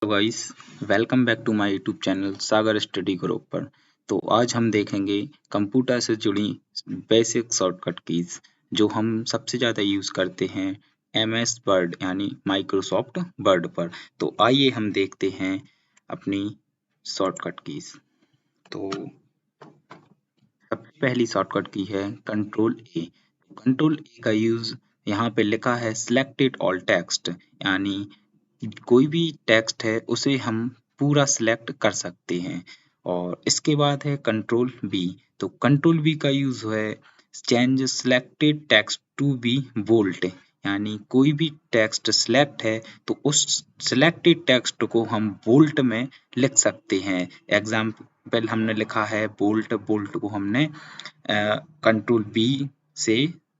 Hello guys, welcome back to my YouTube channel Sagar study group पर। तो आज हम देखेंगे कंप्यूटर से जुड़ी बेसिक शॉर्टकट कीज जो हम सबसे ज़्यादा यूज़ करते हैं एमएस वर्ड यानी माइक्रोसॉफ्ट वर्ड पर। तो आइए हम देखते हैं अपनी शॉर्टकट कीज। तो सबसे पहली शॉर्टकट की है कंट्रोल ए। कंट्रोल ए का यूज़ यहाँ पे लिखा है सिलेक्टेड ऑल टेक्स्ट, यानी कोई भी टेक्स्ट है उसे हम पूरा सिलेक्ट कर सकते हैं। और इसके बाद है कंट्रोल बी। तो कंट्रोल बी का यूज है change selected text to be bold, यानी कोई भी टेक्स्ट सिलेक्ट है तो उस सिलेक्टेड टेक्स्ट को हम बोल्ड में लिख सकते हैं। एग्जाम्पल हमने लिखा है बोल्ड, बोल्ड को हमने कंट्रोल बी से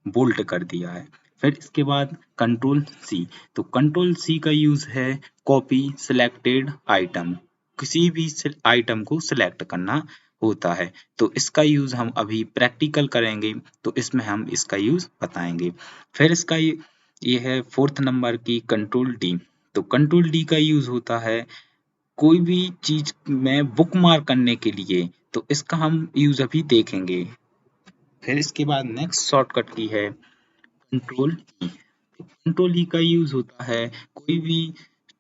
बोल्ड कर दिया है। फिर इसके बाद कंट्रोल सी। तो कंट्रोल सी का यूज है कॉपी सिलेक्टेड आइटम, किसी भी आइटम को सिलेक्ट करना होता है। तो इसका यूज हम अभी प्रैक्टिकल करेंगे, तो इसमें हम इसका यूज बताएंगे। फिर इसका ये है फोर्थ नंबर की कंट्रोल डी। तो कंट्रोल डी का यूज होता है कोई भी चीज में बुक मार्क करने के लिए, तो इसका हम यूज अभी देखेंगे। फिर इसके बाद नेक्स्ट शॉर्टकट की है कंट्रोल ई। कंट्रोल ई का यूज होता है कोई भी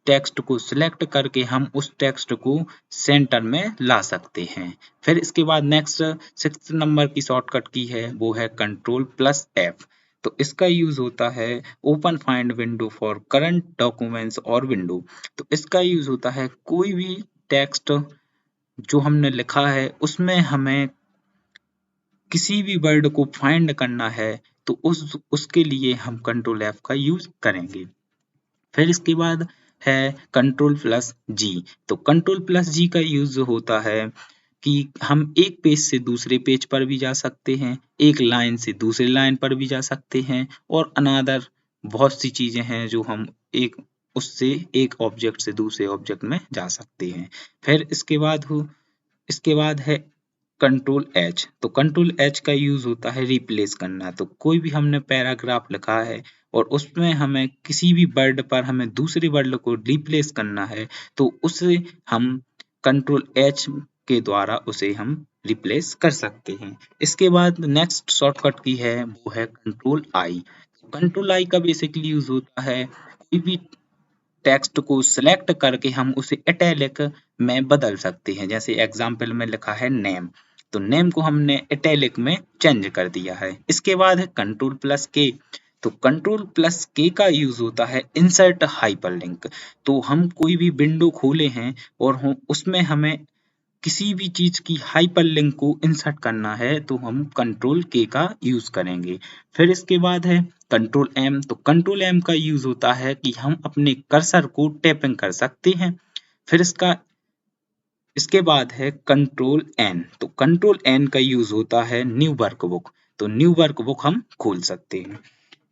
टेक्स्ट को सिलेक्ट करके हम उस टेक्स्ट को सेंटर में ला सकते हैं। फिर इसके बाद नेक्स्ट सिक्स नंबर की शॉर्टकट की है वो है कंट्रोल प्लस एफ। तो इसका यूज होता है open find window for current documents और विंडो। तो इसका यूज होता है कोई भी टेक्स्ट जो हमने लिखा है उसमें हमें किसी भी वर्ड को फाइंड करना है, तो उसके लिए हम कंट्रोल एफ का यूज करेंगे। फिर इसके बाद है कंट्रोल प्लस जी। तो कंट्रोल प्लस जी का यूज होता है कि हम एक पेज से दूसरे पेज पर भी जा सकते हैं, एक लाइन से दूसरी लाइन पर भी जा सकते हैं, और अनादर बहुत सी चीजें हैं जो हम एक उससे एक ऑब्जेक्ट से दूसरे ऑब्जेक्ट में जा सकते हैं। फिर इसके बाद है कंट्रोल एच। तो कंट्रोल एच का यूज होता है रिप्लेस करना। तो कोई भी हमने पैराग्राफ लिखा है और उसमें हमें किसी भी वर्ड पर हमें दूसरे वर्ड को रिप्लेस करना है, तो उसे हम कंट्रोल एच के द्वारा उसे हम रिप्लेस कर सकते हैं। इसके बाद नेक्स्ट शॉर्टकट की है वो है कंट्रोल आई। कंट्रोल आई का बेसिकली यूज होता है कोई भी टेक्स्ट को सिलेक्ट करके हम उसे इटैलिक में बदल सकते हैं। जैसे एग्जाम्पल में लिखा है नेम, तो नेम को हमने इटैलिक में चेंज कर दिया है। इसके बाद है कंट्रोल प्लस के। तो कंट्रोल प्लस के का यूज होता है इंसर्ट हाइपरलिंक। तो हम कोई भी विंडो खोले हैं और उसमें हमें किसी भी चीज की हाइपरलिंक को इंसर्ट करना है, तो हम कंट्रोल के का यूज करेंगे। फिर इसके बाद है कंट्रोल एम। तो कंट्रोल एम का यूज होता है कि हम अपने कर्सर को टैपिंग कर सकते हैं। फिर इसके बाद है कंट्रोल एन। तो कंट्रोल एन का यूज होता है न्यू वर्कबुक। तो न्यू वर्कबुक हम खोल सकते हैं।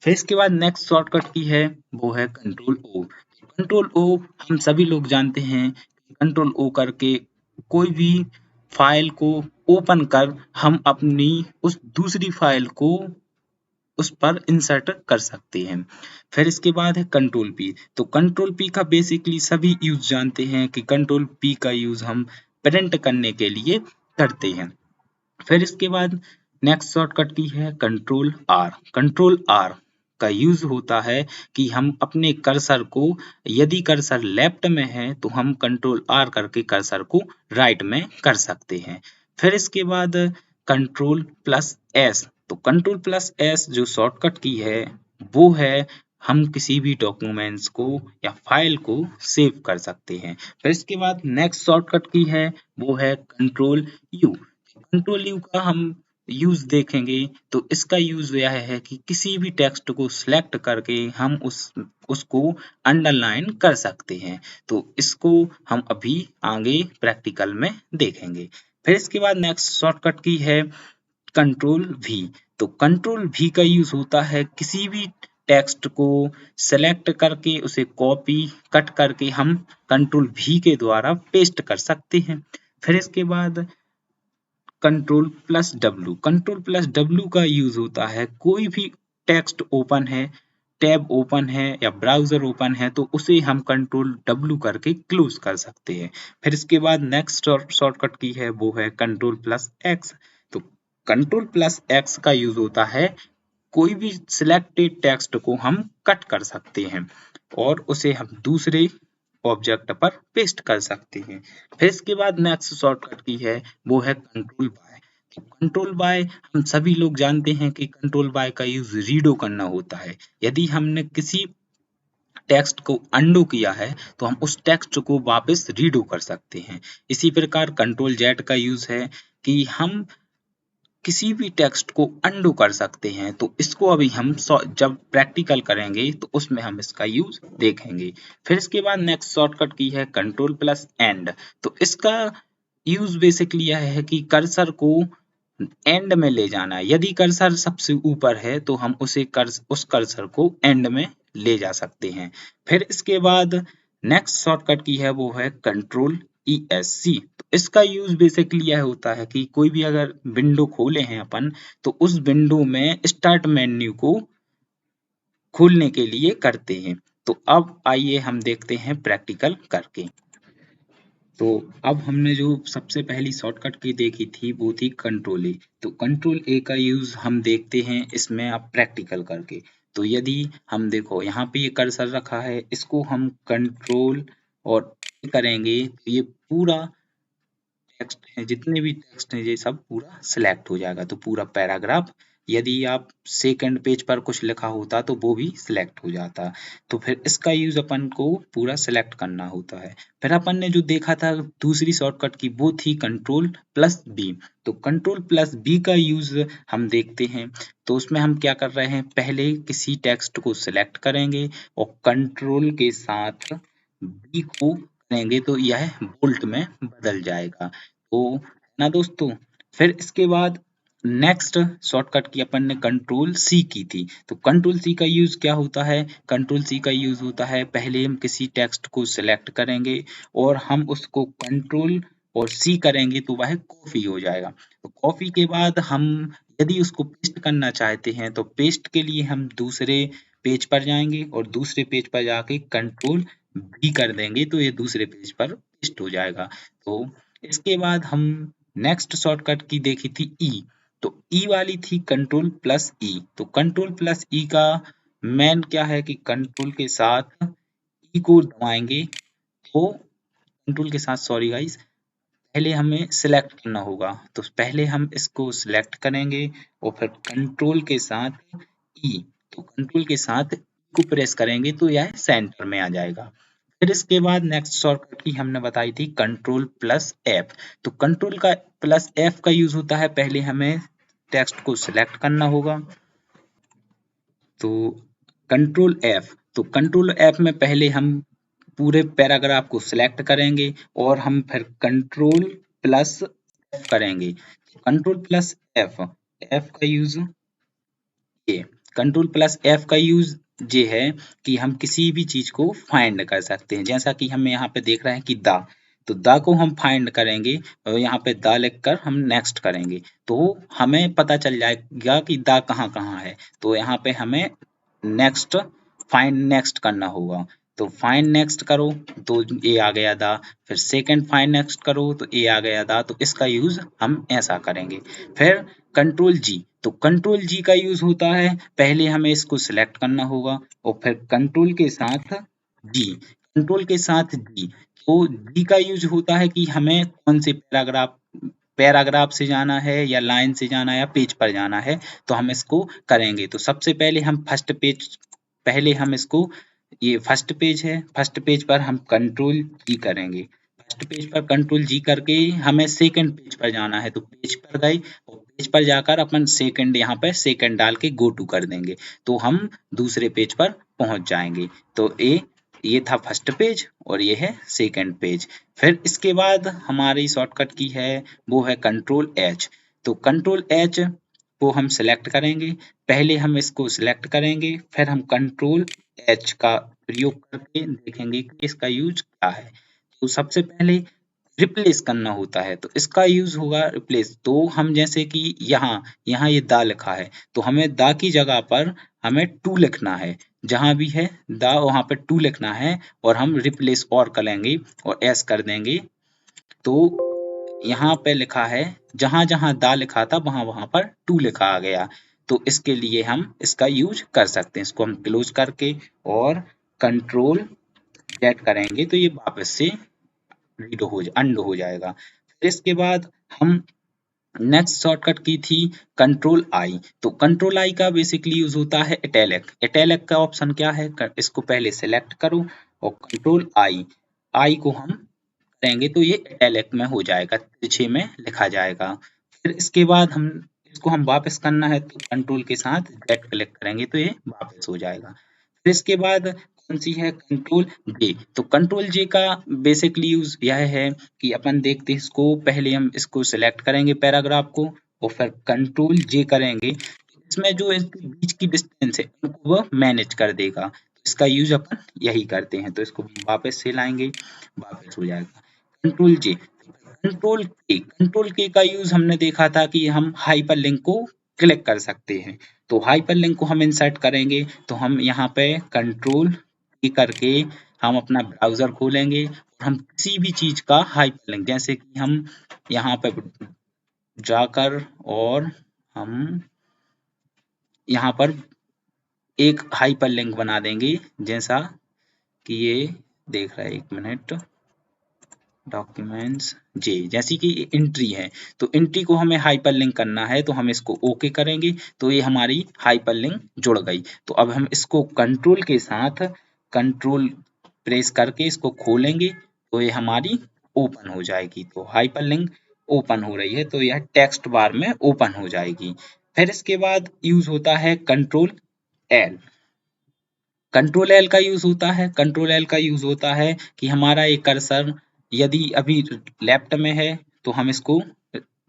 फिर इसके बाद नेक्स्ट शॉर्टकट की है वो है कंट्रोल ओ। कंट्रोल ओ हम सभी लोग जानते हैं, कंट्रोल ओ करके कोई भी फाइल को ओपन कर हम अपनी उस दूसरी फाइल को उस पर इंसर्ट कर सकते हैं। फिर इसके बाद है कंट्रोल पी। तो कंट्रोल पी का बेसिकली सभी यूज जानते हैं कि कंट्रोल पी का यूज हम प्रिंट करने के लिए करते हैं। फिर इसके बाद नेक्स्ट शॉर्टकट की है कंट्रोल आर। कंट्रोल आर का यूज होता है कि हम अपने कर्सर को, यदि कर्सर लेफ्ट में है तो हम कंट्रोल आर करके कर्सर को राइट में कर सकते हैं। फिर इसके बाद कंट्रोल प्लस एस। तो कंट्रोल प्लस एस जो शॉर्टकट की है वो है हम किसी भी डॉक्यूमेंट्स को या फाइल को सेव कर सकते हैं। फिर इसके बाद नेक्स्ट शॉर्टकट की है वो है कंट्रोल यू। कंट्रोल यू का हम यूज देखेंगे, तो इसका यूज यह है कि किसी भी टेक्स्ट को सिलेक्ट करके हम उसको अंडरलाइन कर सकते हैं। तो इसको हम अभी आगे प्रैक्टिकल में देखेंगे। फिर इसके बाद नेक्स्ट शॉर्टकट की है कंट्रोल वी। तो कंट्रोल वी का यूज होता है किसी भी टेक्स्ट को सेलेक्ट करके उसे कॉपी कट करके हम कंट्रोल वी के द्वारा पेस्ट कर सकते हैं। फिर इसके बाद control plus W. Control plus W का यूज होता है कोई भी टेक्स्ट ओपन है टैब ओपन है या ब्राउजर ओपन है तो उसे हम कंट्रोल W करके क्लोज कर सकते हैं। फिर इसके बाद नेक्स्ट शॉर्टकट की है वो है कंट्रोल प्लस X। तो कंट्रोल प्लस X का यूज होता है कोई भी सिलेक्टेड टेक्स्ट को हम कट कर सकते हैं और उसे हम दूसरे ऑब्जेक्ट पर पेस्ट कर सकते हैं। फिर इसके बाद नेक्स्ट शॉर्टकट की है वो है कंट्रोल बाय। तो कंट्रोल बाय हम सभी लोग जानते हैं कि कंट्रोल बाय का यूज रीडो करना होता है। यदि हमने किसी टेक्स्ट को अंडू किया है तो हम उस टेक्स्ट को वापस रीडो कर सकते हैं। इसी प्रकार कंट्रोल जेड का यूज है कि हम किसी भी टेक्स्ट को अंडू कर सकते हैं। तो इसको अभी हम जब प्रैक्टिकल करेंगे तो उसमें हम इसका यूज देखेंगे। फिर इसके बाद नेक्स्ट शॉर्टकट की है कंट्रोल प्लस एंड। तो इसका यूज बेसिकली यह है कि कर्सर को एंड में ले जाना है। यदि कर्सर सबसे ऊपर है तो हम उस कर्सर को एंड में ले जा सकते हैं। फिर इसके बाद नेक्स्ट शॉर्टकट की है वो है कंट्रोल ESC। तो इसका यूज बेसिकली यह होता है कि कोई भी अगर विंडो खोले हैं अपन तो उस विंडो में स्टार्ट मेन्यू को खोलने के लिए करते हैं। तो अब आइए हम देखते हैं प्रैक्टिकल करके। तो अब हमने जो सबसे पहली शॉर्टकट की देखी थी वो थी कंट्रोल ए। तो कंट्रोल ए का यूज हम देखते हैं इसमें अब प्रैक्टिकल करके। तो यदि हम देखो यहाँ पे ये कर्सर रखा है, इसको हम कंट्रोल और करेंगे तो ये पूरा टेक्स्ट है, जितने भी टेक्स्ट हैं ये सब पूरा सिलेक्ट हो जाएगा। तो पूरा पैराग्राफ, यदि आप सेकंड पेज पर कुछ लिखा होता तो वो भी सिलेक्ट हो जाता। तो फिर इसका यूज अपन को पूरा सिलेक्ट करना होता है। फिर अपन ने जो देखा था दूसरी शॉर्टकट की वो थी कंट्रोल प्लस बी। तो कंट्रोल प्लस बी का यूज हम देखते हैं। तो उसमें हम क्या कर रहे हैं, पहले किसी टेक्स्ट को सिलेक्ट करेंगे और कंट्रोल के साथ बी को करेंगे तो यह बोल्ट में बदल जाएगा। तो ना दोस्तों, फिर इसके बाद नेक्स्ट शॉर्टकट की अपन ने कंट्रोल सी की थी। तो कंट्रोल सी का यूज क्या होता है, कंट्रोल सी का यूज होता है पहले हम किसी टेक्स्ट को सिलेक्ट करेंगे और हम उसको कंट्रोल और सी करेंगे तो वह कॉपी हो जाएगा। तो कॉपी के बाद हम यदि उसको पेस्ट करना चाहते हैं तो पेस्ट के लिए हम दूसरे पेज पर जाएंगे और दूसरे पेज पर जाके कंट्रोल भी कर देंगे तो ये दूसरे पेज पर पेस्ट हो जाएगा। तो इसके बाद हम नेक्स्ट शॉर्टकट की देखी थी ई। तो ई वाली थी कंट्रोल प्लस ई। तो कंट्रोल प्लस ई का मेन क्या है कि कंट्रोल के साथ ई को दबाएंगे तो कंट्रोल के साथ, सॉरी गाइस, पहले हमें सिलेक्ट करना होगा। तो पहले हम इसको सिलेक्ट करेंगे और फिर कंट्रोल के साथ ई, तो कंट्रोल के साथ को प्रेस करेंगे तो यह सेंटर में आ जाएगा। फिर इसके बाद नेक्स्ट शॉर्टकट की हमने बताई थी कंट्रोल प्लस एफ। तो कंट्रोल का प्लस एफ का यूज होता है पहले हमें टेक्स्ट को सिलेक्ट करना होगा। तो कंट्रोल एफ, तो कंट्रोल एफ में पहले हम पूरे पैराग्राफ को सिलेक्ट करेंगे और हम फिर कंट्रोल प्लस एफ करेंगे। कंट्रोल प्लस एफ, एफ का यूज ये, कंट्रोल प्लस एफ का यूज ये है कि हम किसी भी चीज को फाइंड कर सकते हैं। जैसा कि हम यहाँ पे देख रहे हैं कि दा, तो दा को हम फाइंड करेंगे और यहाँ पे दा लिखकर हम नेक्स्ट करेंगे तो हमें पता चल जाएगा कि दा कहाँ कहाँ है। तो यहाँ पे हमें नेक्स्ट, फाइंड नेक्स्ट करना होगा। तो फाइंड नेक्स्ट करो तो ए आ गया दा, फिर सेकंड फाइंड नेक्स्ट करो तो ए आ गया दा। तो इसका यूज हम ऐसा करेंगे। फिर कंट्रोल जी, तो कंट्रोल जी का यूज होता है पहले हमें इसको सिलेक्ट करना होगा और फिर कंट्रोल के साथ जी, कंट्रोल के साथ जी। तो जी का यूज होता है कि हमें कौन से पैराग्राफ से जाना है या लाइन से जाना है या पेज पर जाना है तो हम इसको करेंगे। तो सबसे पहले हम फर्स्ट पेज, पहले हम इसको, ये फर्स्ट पेज है, फर्स्ट पेज पर हम कंट्रोल जी करेंगे। फर्स्ट पेज पर कंट्रोल जी करके हमें सेकंड पेज पर जाना है तो पेज पर गए और पेज पर जाकर अपन सेकंड, यहाँ पर सेकंड डाल के गो टू कर देंगे तो हम दूसरे पेज पर पहुंच जाएंगे। तो ये था फर्स्ट पेज और ये है सेकंड पेज। फिर इसके बाद हमारी शॉर्टकट की है वो है कंट्रोल एच। तो कंट्रोल एच को हम सिलेक्ट करेंगे, पहले हम इसको सिलेक्ट करेंगे फिर हम कंट्रोल एच का प्रयोग करके देखेंगे कि इसका यूज क्या है। तो सबसे पहले रिप्लेस करना होता है तो इसका यूज होगा रिप्लेस। तो हम जैसे कि यहाँ यहाँ ये दा लिखा है तो हमें दा की जगह पर हमें टू लिखना है। जहां भी है द वहां पे टू लिखना है और हम रिप्लेस और करेंगे और एस कर देंगे। तो यहाँ पे लिखा है जहां जहां दा लिखा था वहां वहां पर टू लिखा आ गया। तो इसके लिए हम इसका यूज कर सकते हैं। इसको हम क्लोज करके और कंट्रोल जेड करेंगे तो ये वापस से रीड हो अंडो हो जाएगा। फिर इसके बाद हम नेक्स्ट शॉर्टकट की थी कंट्रोल आई। तो कंट्रोल आई का बेसिकली यूज होता है इटैलिक। इटैलिक का ऑप्शन क्या है, इसको पहले सिलेक्ट करो और कंट्रोल आई, आई को हम करेंगे तो ये इटैलिक में हो जाएगा, तिरछे में लिखा जाएगा। फिर इसके बाद हम इसको हम वापस करना है तो कंट्रोल के साथ जेड क्लिक करेंगे तो ये वापस हो जाएगा। फिर इसके बाद कौन सी है, कंट्रोल जे। तो कंट्रोल जे का बेसिकली यूज यह है कि अपन देखते हैं इसको, पहले हम इसको सिलेक्ट करेंगे पैराग्राफ को और फिर कंट्रोल जे करेंगे। इसमें जो इसके बीच की डिस्टेंस है उनको वो मैनेज कर देगा। तो इसका यूज अपन यही करते हैं। तो इसको वापस से लाएंगे, वापस हो जाएगा कंट्रोल जे। कंट्रोल के का यूज हमने देखा था कि हम हाइपरलिंक को क्लिक कर सकते हैं। तो हाइपरलिंक को हम इंसर्ट करेंगे तो हम यहाँ पे कंट्रोल की करके हम अपना ब्राउजर खोलेंगे और हम किसी भी चीज का हाइपरलिंक, जैसे कि हम यहाँ पे जाकर और हम यहाँ पर एक हाइपरलिंक बना देंगे, जैसा कि ये देख रहा है, 1 मिनट, डॉक्यूमेंट्स जे, जैसी कि एंट्री है तो एंट्री को हमें हाइपरलिंक करना है तो हम इसको ओके करेंगे तो ये हमारी हाइपरलिंक जुड़ गई। तो अब हम इसको कंट्रोल के साथ कंट्रोल प्रेस करके इसको खोलेंगे तो ये हमारी ओपन हो जाएगी। तो हाइपरलिंक ओपन हो रही है तो यह टेक्स्ट बार में ओपन हो जाएगी। फिर इसके बाद यूज होता है कंट्रोल एल। कंट्रोल एल का यूज होता है, कंट्रोल एल का यूज होता है कि हमारा एक कर्सर यदि अभी लेफ्ट में है तो हम इसको,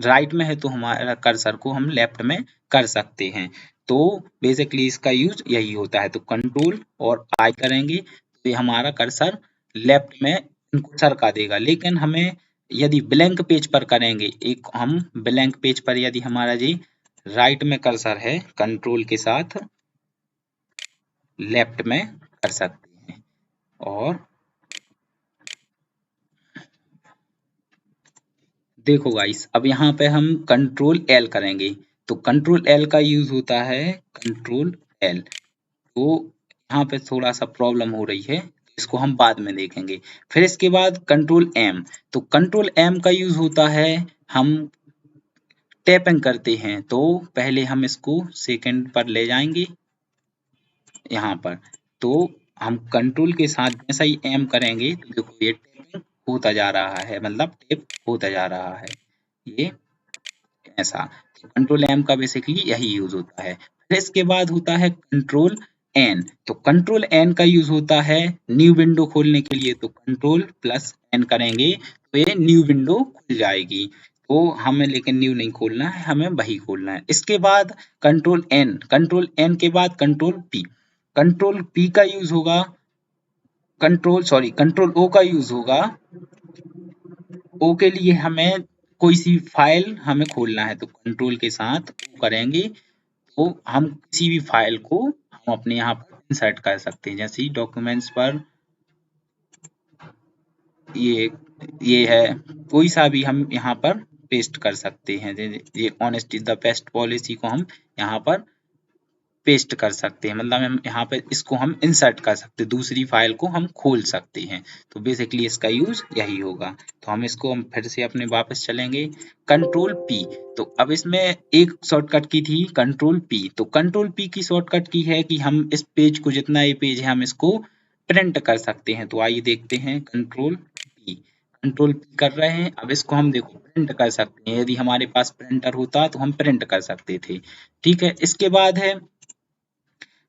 राइट में है तो हमारा कर्सर को हम लेफ्ट में कर सकते हैं। तो बेसिकली इसका यूज यही होता है। तो कंट्रोल और आई करेंगे तो ये हमारा कर्सर लेफ्ट में इनको सरका देगा। लेकिन हमें यदि ब्लैंक पेज पर करेंगे, एक हम ब्लैंक पेज पर यदि हमारा जी राइट में कर्सर है, कंट्रोल के साथ लेफ्ट में कर सकते हैं। और देखो गाइस, अब यहाँ पे हम कंट्रोल एल करेंगे तो कंट्रोल एल का यूज होता है कंट्रोल एल। तो यहाँ पे थोड़ा सा प्रॉब्लम हो रही है, इसको हम बाद में देखेंगे। फिर इसके बाद कंट्रोल एम। तो कंट्रोल एम का यूज होता है, हम टैपिंग करते हैं तो पहले हम इसको सेकंड पर ले जाएंगे यहाँ पर। तो हम कंट्रोल के साथ जैसा ही एम करेंगे तो देखो ये टैपिंग होता जा रहा है, मतलब टैप होता जा रहा है ये ऐसा। तो कंट्रोल एम का बेसिकली यही यूज होता है। फिर इसके बाद होता है कंट्रोल एन। तो कंट्रोल एन का यूज होता है न्यू विंडो खोलने के लिए। तो कंट्रोल प्लस एन करेंगे तो ये न्यू विंडो खुल जाएगी। तो हमें लेकिन न्यू नहीं खोलना है, हमें वही खोलना है। इसके बाद कंट्रोल एन के बाद कंट्रोल पी। कंट्रोल पी का यूज होगा, कंट्रोल ओ का यूज होगा। ओ के लिए हमें कोई सी फाइल हमें खोलना है तो कंट्रोल के साथ O करेंगे तो हम किसी भी फाइल को हम अपने यहाँ पर इंसर्ट कर सकते हैं। जैसे डॉक्यूमेंट्स पर ये है, कोई सा भी हम यहाँ पर पेस्ट कर सकते हैं। ये ऑनेस्टी द बेस्ट पॉलिसी को हम यहाँ पर पेस्ट कर सकते हैं, मतलब हम यहाँ पे इसको हम इंसर्ट कर सकते हैं, दूसरी फाइल को हम खोल सकते हैं। तो बेसिकली इसका यूज यही होगा। तो हम इसको हम फिर से अपने वापस चलेंगे कंट्रोल पी। तो अब इसमें एक शॉर्टकट की थी कंट्रोल पी। तो कंट्रोल पी की शॉर्टकट की है कि हम इस पेज को, जितना ये पेज है, हम इसको प्रिंट कर सकते हैं। तो आइए देखते हैं, कंट्रोल पी कर रहे हैं। अब इसको हम देखो प्रिंट कर सकते हैं, यदि हमारे पास प्रिंटर होता तो हम प्रिंट कर सकते थे। ठीक है, इसके बाद है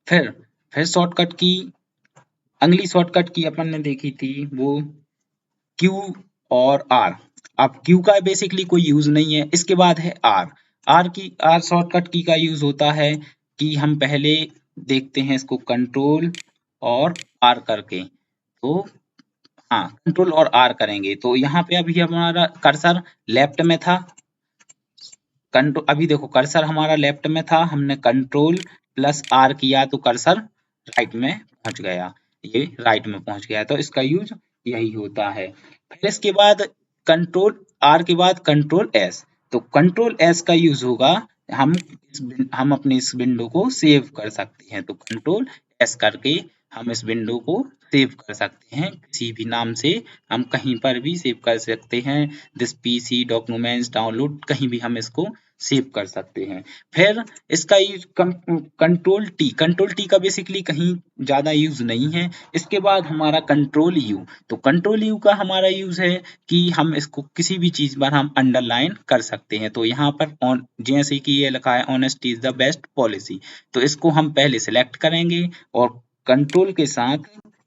फिर शॉर्टकट की, अगली शॉर्टकट की अपन ने देखी थी वो क्यू और आर। अब क्यू का बेसिकली कोई यूज नहीं है। इसके बाद है आर। आर शॉर्टकट की का यूज होता है कि हम पहले देखते हैं इसको कंट्रोल और आर करके। तो हाँ, कंट्रोल और आर करेंगे तो यहाँ पे अभी हमारा कर्सर लेफ्ट में था। अभी देखो कर्सर हमारा लेफ्ट में था, हमने कंट्रोल प्लस आर किया तो कर्सर राइट में पहुंच गया, ये राइट में पहुंच गया, तो इसका यूज यही होता है। फिर इसके बाद कंट्रोल आर के बाद कंट्रोल एस, तो कंट्रोल एस का यूज होगा, हम हम अपने इस विंडो को सेव कर सकते हैं, तो कंट्रोल एस करके हम इस विंडो को सेव कर सकते हैं, किसी भी नाम से हम कहीं पर भी सेव कर सकते हैं, दिस पीसी डॉक्यूमेंट्स डाउनलोड कहीं भी हम इसको सेव कर सकते हैं। फिर इसका यूज कंट्रोल टी का बेसिकली कहीं ज्यादा यूज नहीं है। इसके बाद हमारा कंट्रोल यू, तो कंट्रोल यू का हमारा यूज है कि हम इसको किसी भी चीज पर हम अंडरलाइन कर सकते हैं, तो यहाँ पर ऑन जैसे कि ये लिखा है honesty is the best policy, तो इसको हम पहले सिलेक्ट करेंगे और कंट्रोल के साथ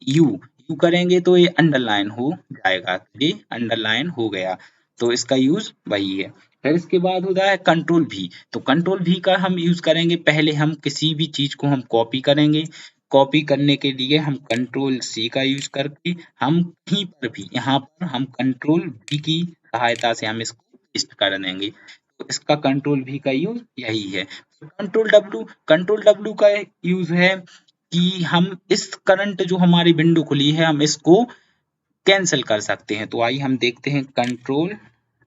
यू यू करेंगे तो ये अंडरलाइन हो जाएगा, ये अंडरलाइन हो गया, तो इसका यूज वही है। फिर इसके बाद होता है कंट्रोल भी, तो कंट्रोल भी का हम यूज करेंगे, पहले हम किसी भी चीज को हम कॉपी करेंगे, कॉपी करने के लिए हम कंट्रोल सी का यूज करके हम कहीं पर भी यहाँ पर हम कंट्रोल भी की सहायता से हम इसको पेस्ट कर देंगे, तो इसका कंट्रोल भी का यूज यही है। कंट्रोल डब्ल्यू का यूज है कि हम इस करंट जो हमारी विंडो खुली है हम इसको कैंसिल कर सकते हैं, तो आइए हम देखते हैं कंट्रोल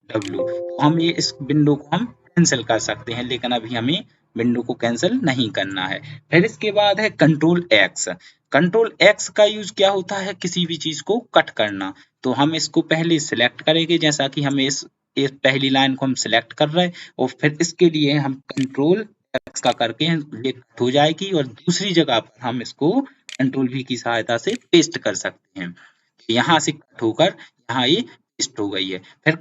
डब्ल्यू, तो हम ये इस विंडो को हम कैंसिल कर सकते हैं, लेकिन अभी हमें विंडो को कैंसिल नहीं करना है। फिर इसके बाद है कंट्रोल एक्स, कंट्रोल एक्स का यूज क्या होता है, किसी भी चीज को कट करना, तो हम इसको पहले सिलेक्ट करेंगे, जैसा कि हमें इस पहली लाइन को हम सिलेक्ट कर रहे हैं, और फिर इसके लिए हम कंट्रोल एक्स का करके ये कट हो जाएगी और दूसरी जगह पर हम इसको कंट्रोल वी की सहायता से पेस्ट कर सकते हैं, यहाँ से कट होकर यहाँ ये पेस्ट हो गई है। फिर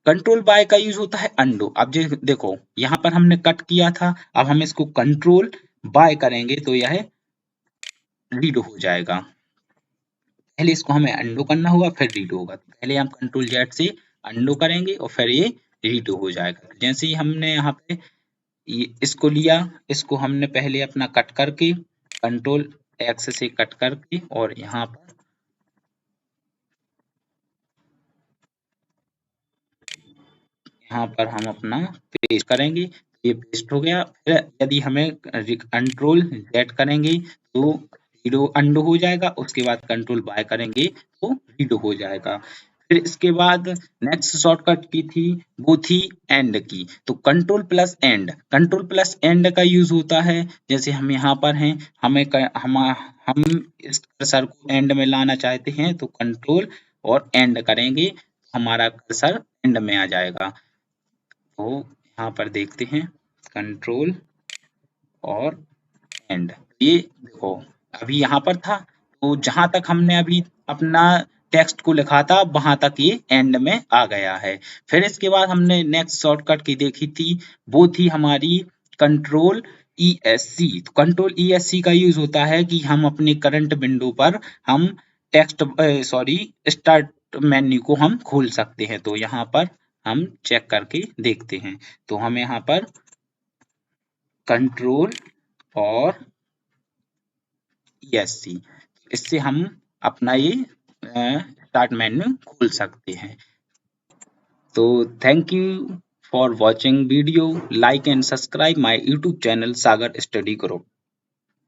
कंट्रोल बाय का यूज होता है अंडो, अब देखो यहाँ पर हमने कट किया था, अब हम इसको कंट्रोल बाय करेंगे तो यह रीड हो जाएगा, पहले इसको हमें अंडो करना होगा फिर रीड होगा, तो पहले हम कंट्रोल जेड से अंडो करेंगे और फिर ये रीड हो जाएगा। जैसे ही हमने यहाँ पे इसको लिया, इसको हमने पहले अपना कट करके कंट्रोल एक्स से कट करके और यहाँ पर हम अपना पेस्ट करेंगे, ये पेस्ट हो गया। फिर यदि हमें कंट्रोल जेड करेंगे तो रीडो अंडो हो जाएगा, उसके बाद कंट्रोल बाय करेंगे तो रीडो हो जाएगा। फिर इसके बाद नेक्स्ट शॉर्टकट की थी वो थी एंड की, तो कंट्रोल प्लस एंड का यूज होता है, जैसे हम यहाँ पर हैं, हम इस कर्सर को एंड में लाना चाहते हैं तो कंट्रोल और एंड करेंगे, हमारा कर्सर एंड में आ जाएगा, तो यहाँ पर देखते हैं कंट्रोल और एंड, ये देखो अभी यहाँ पर था, तो जहां तक हमने अभी अपना टेक्स्ट को लिखा था वहां तक ये एंड में आ गया है। फिर इसके बाद हमने नेक्स्ट शॉर्टकट की देखी थी, वो थी हमारी कंट्रोल ESC, तो कंट्रोल ESC का यूज होता है कि हम अपने करंट विंडो पर हम स्टार्ट मेन्यू को हम खोल सकते हैं, तो यहाँ पर हम चेक करके देखते हैं, तो हम यहाँ पर कंट्रोल और ESC, इससे हम अपना ये स्टार्ट मेन्यू खोल सकते हैं। तो thank you for watching video, like and subscribe my YouTube channel Sagar study group.